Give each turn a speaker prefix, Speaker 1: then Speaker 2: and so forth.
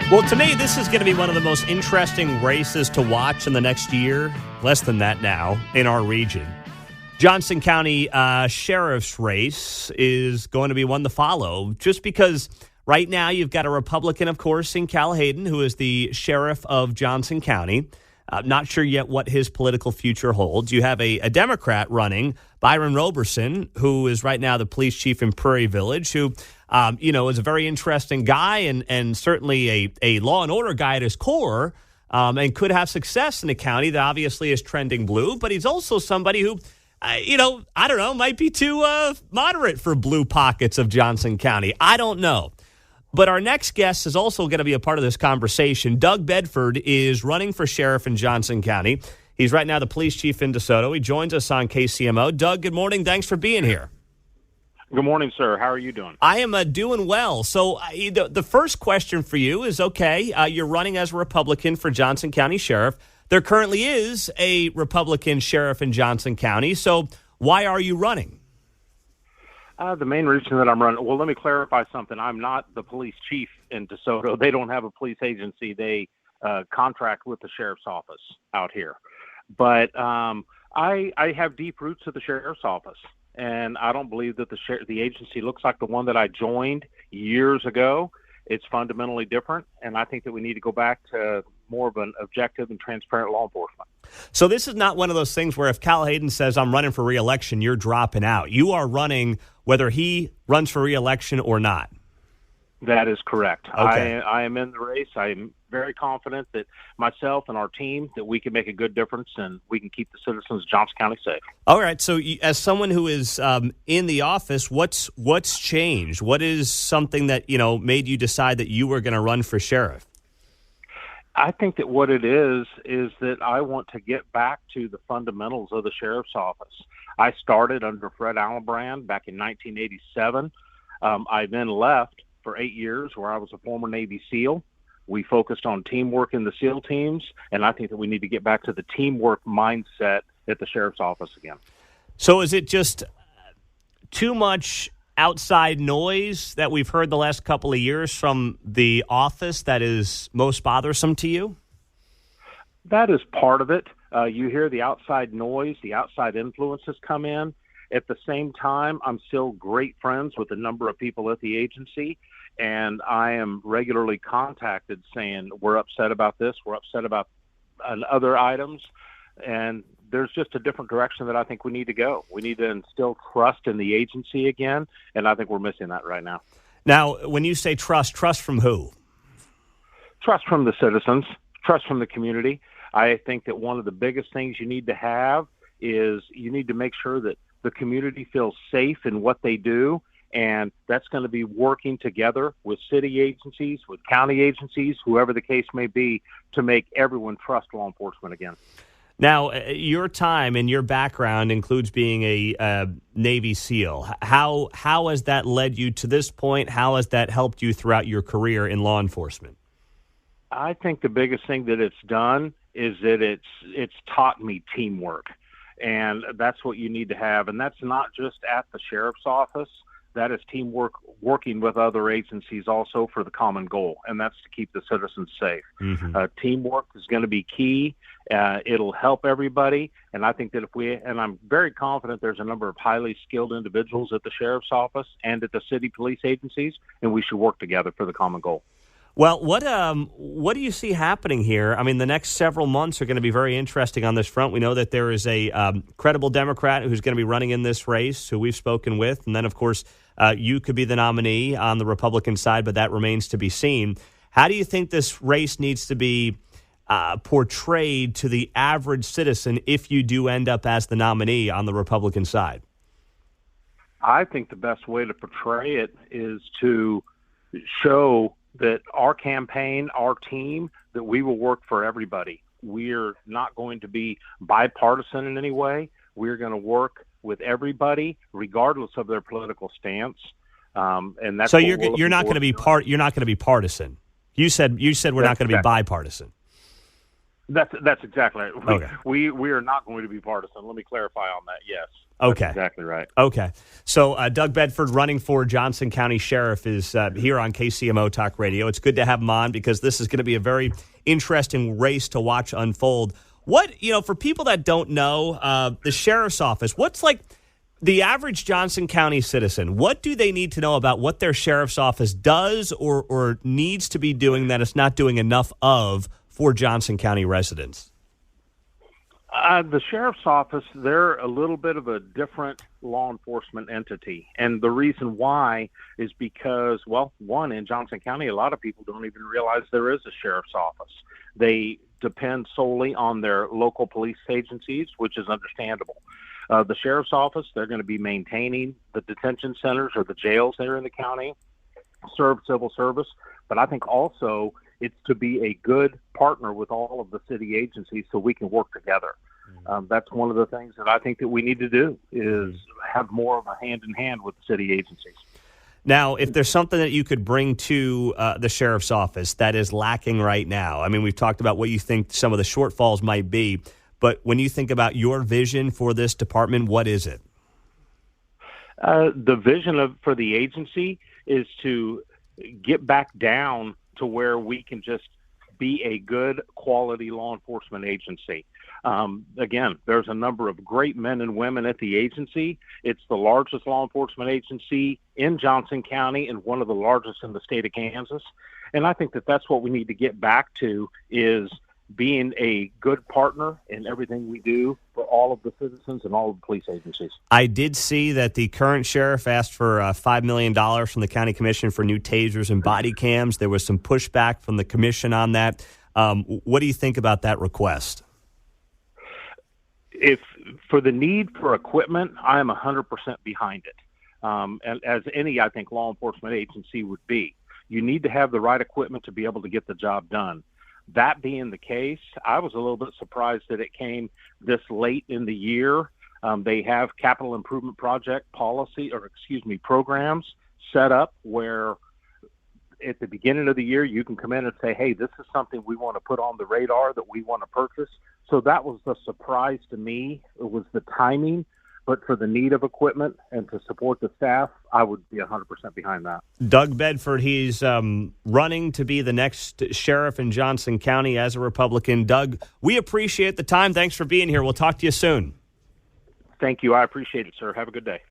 Speaker 1: Well, to me, this is going to be one of the most interesting races to watch in the next year, less than that now, in our region. Johnson County Sheriff's race is going to be one to follow, just because right now you've got a Republican, of course, in Cal Hayden, who is the sheriff of Johnson County. Not sure yet what his political future holds. You have a Democrat running, Byron Roberson, who is right now the police chief in Prairie Village, who is a very interesting guy and certainly a law and order guy at his core, and could have success in a county that obviously is trending blue. But he's also somebody who, might be too moderate for blue pockets of Johnson County. I don't know. But our next guest is also going to be a part of this conversation. Doug Bedford is running for sheriff in Johnson County. He's right now the police chief in DeSoto. He joins us on KCMO. Doug, good morning. Thanks for being here.
Speaker 2: Good morning, sir. How are you doing?
Speaker 1: I am doing well. So the first question for you is, you're running as a Republican for Johnson County Sheriff. There currently is a Republican sheriff in Johnson County. So why are you running?
Speaker 2: The main reason that I'm running, well, let me clarify something. I'm not the police chief in DeSoto. They don't have a police agency. They contract with the sheriff's office out here. But I have deep roots at the sheriff's office, and I don't believe that the agency looks like the one that I joined years ago. It's fundamentally different, and I think that we need to go back to more of an objective and transparent law enforcement.
Speaker 1: So this is not one of those things where if Cal Hayden says, I'm running for re-election, you're dropping out. You are running whether he runs for re-election or not.
Speaker 2: That is correct.
Speaker 1: Okay.
Speaker 2: I am in the race. I'm very confident that myself and our team, that we can make a good difference and we can keep the citizens of Johnson County safe.
Speaker 1: All right. So as someone who is in the office, what's changed? What is something that, made you decide that you were going to run for sheriff?
Speaker 2: I think that what it is that I want to get back to the fundamentals of the sheriff's office. I started under Fred Allenbrand back in 1987. I then left for 8 years where I was a former Navy SEAL. We focused on teamwork in the SEAL teams, and I think that we need to get back to the teamwork mindset at the sheriff's office again.
Speaker 1: So is it just too much outside noise that we've heard the last couple of years from the office that is most bothersome to you?
Speaker 2: That is part of it. You hear the outside noise, the outside influences come in. At the same time, I'm still great friends with a number of people at the agency, and I am regularly contacted saying, we're upset about this, we're upset about other items, and there's just a different direction that I think we need to go. We need to instill trust in the agency again, and I think we're missing that right now.
Speaker 1: Now, when you say trust from who?
Speaker 2: Trust from the citizens, trust from the community. I think that one of the biggest things you need to have is you need to make sure that the community feels safe in what they do, and that's going to be working together with city agencies, with county agencies, whoever the case may be, to make everyone trust law enforcement again.
Speaker 1: Now, your time and your background includes being a Navy SEAL. How has that led you to this point? How has that helped you throughout your career in law enforcement?
Speaker 2: I think the biggest thing that it's done is that it's taught me teamwork, and that's what you need to have. And that's not just at the sheriff's office. That is teamwork, working with other agencies also for the common goal, and that's to keep the citizens safe. Mm-hmm. Teamwork is going to be key. It'll help everybody, and I think that and I'm very confident there's a number of highly skilled individuals at the sheriff's office and at the city police agencies, and we should work together for the common goal.
Speaker 1: Well, what do you see happening here? I mean, the next several months are going to be very interesting on this front. We know that there is a credible Democrat who's going to be running in this race, who we've spoken with. And then, of course, you could be the nominee on the Republican side, but that remains to be seen. How do you think this race needs to be portrayed to the average citizen if you do end up as the nominee on the Republican side?
Speaker 2: I think the best way to portray it is to show that our campaign, our team, that we will work for everybody. We're not going to be bipartisan in any way. We're going to work with everybody, regardless of their political stance. And that's
Speaker 1: so you're not going to be you're not going to be partisan. You said we're not going to be bipartisan.
Speaker 2: That's exactly right.
Speaker 1: Okay.
Speaker 2: We are not going to be partisan. Let me clarify on that. Yes.
Speaker 1: Okay.
Speaker 2: That's exactly right.
Speaker 1: Okay. So Doug Bedford, running for Johnson County Sheriff, is here on KCMO Talk Radio. It's good to have him on because this is going to be a very interesting race to watch unfold. For people that don't know, the sheriff's office, what's like the average Johnson County citizen, what do they need to know about what their sheriff's office does or needs to be doing that it's not doing enough of for Johnson County residents?
Speaker 2: The sheriff's office, they're a little bit of a different law enforcement entity. And the reason why is because, well, one, in Johnson County, a lot of people don't even realize there is a sheriff's office. They depend solely on their local police agencies, which is understandable. The sheriff's office, they're going to be maintaining the detention centers or the jails there in the county, serve civil service. But I think also it's to be a good partner with all of the city agencies so we can work together. That's one of the things that I think that we need to do is have more of a hand-in-hand with the city agencies.
Speaker 1: Now, if there's something that you could bring to the sheriff's office that is lacking right now, I mean, we've talked about what you think some of the shortfalls might be, but when you think about your vision for this department, what is it?
Speaker 2: The vision for the agency is to get back down to where we can just be a good quality law enforcement agency. Again, there's a number of great men and women at the agency. It's the largest law enforcement agency in Johnson County and one of the largest in the state of Kansas. And I think that that's what we need to get back to is being a good partner in everything we do for all of the citizens and all of the police agencies.
Speaker 1: I did see that the current sheriff asked for $5 million from the county commission for new tasers and body cams. There was some pushback from the commission on that. What do you think about that request?
Speaker 2: If for the need for equipment, I am 100% behind it. And as any, I think, law enforcement agency would be. You need to have the right equipment to be able to get the job done. That being the case, I was a little bit surprised that it came this late in the year. They have capital improvement project programs set up where at the beginning of the year, you can come in and say, hey, this is something we want to put on the radar that we want to purchase. So that was the surprise to me. It was the timing. But for the need of equipment and to support the staff, I would be 100% behind that.
Speaker 1: Doug Bedford, he's running to be the next sheriff in Johnson County as a Republican. Doug, we appreciate the time. Thanks for being here. We'll talk to you soon.
Speaker 2: Thank you. I appreciate it, sir. Have a good day.